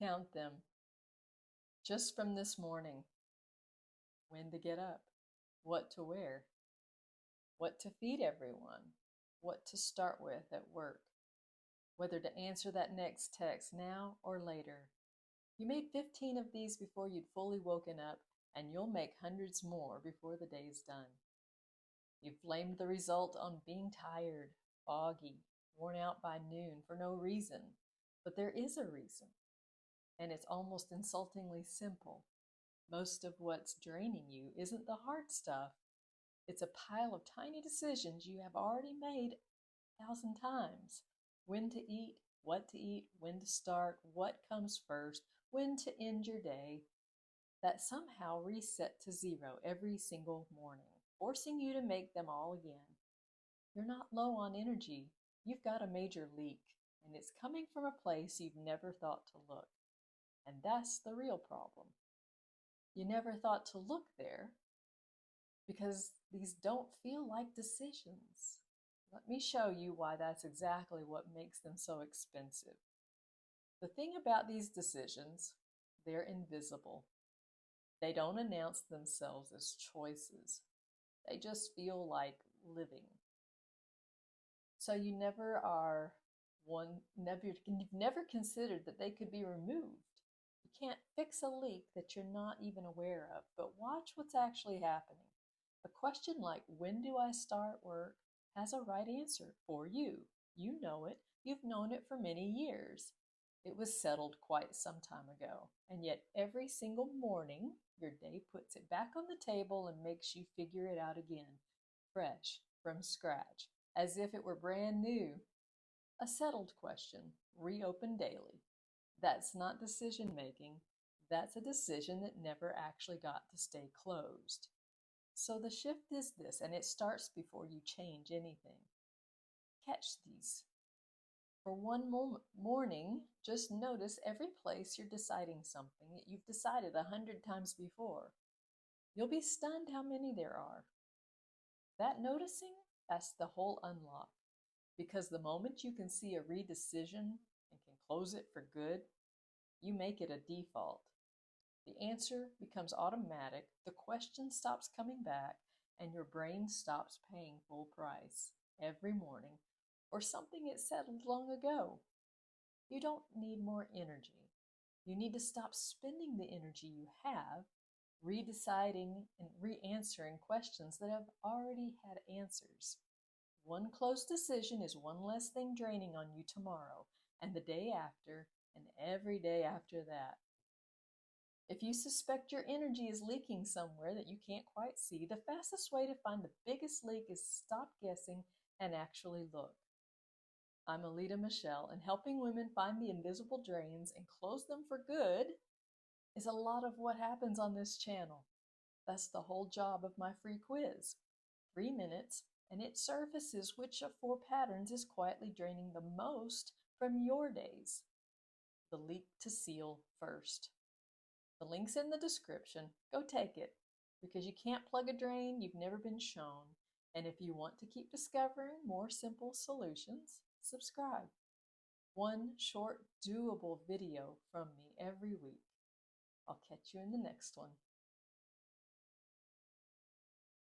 Count them. Just from this morning. When to get up. What to wear. What to feed everyone. What to start with at work. Whether to answer that next text now or later. You made 15 of these before you'd fully woken up, and you'll make hundreds more before the day's done. You've blamed the result on being tired, foggy, worn out by noon for no reason. But there is a reason, and it's almost insultingly simple. Most of what's draining you isn't the hard stuff. It's a pile of tiny decisions you have already made 1,000 times. When to eat, what to eat, when to start, what comes first, when to end your day, that somehow reset to zero every single morning, forcing you to make them all again. You're not low on energy. You've got a major leak, and it's coming from a place you've never thought to look. And that's the real problem. You never thought to look there because these don't feel like decisions. Let me show you why that's exactly what makes them so expensive. The thing about these decisions, they're invisible. They don't announce themselves as choices. They just feel like living. So you've never considered that they could be removed. You can't fix a leak that you're not even aware of, but watch what's actually happening. A question like, when do I start work, has a right answer for you. You know it. You've known it for many years. It was settled quite some time ago. And yet every single morning, your day puts it back on the table and makes you figure it out again, fresh, from scratch, as if it were brand new. A settled question, reopened daily. That's not decision making. That's a decision that never actually got to stay closed. So the shift is this, and it starts before you change anything. Catch these. For one morning, just notice every place you're deciding something that you've decided 100 times before. You'll be stunned how many there are. That noticing, that's the whole unlock. Because the moment you can see a redecision and can close it for good, you make it a default. The answer becomes automatic, the question stops coming back, and your brain stops paying full price every morning for something it settled long ago. You don't need more energy. You need to stop spending the energy you have redeciding and re-answering questions that have already had answers. One close decision is one less thing draining on you tomorrow, and the day after, and every day after that. If you suspect your energy is leaking somewhere that you can't quite see, the fastest way to find the biggest leak is stop guessing and actually look. I'm Aleta Michelle, and helping women find the invisible drains and close them for good is a lot of what happens on this channel. That's the whole job of my free quiz. 3 minutes, and it surfaces which of 4 patterns is quietly draining the most from your days. The leak to seal first. The link's in the description. Go take it, because you can't plug a drain you've never been shown. And if you want to keep discovering more simple solutions, subscribe. One short, doable video from me every week. I'll catch you in the next one.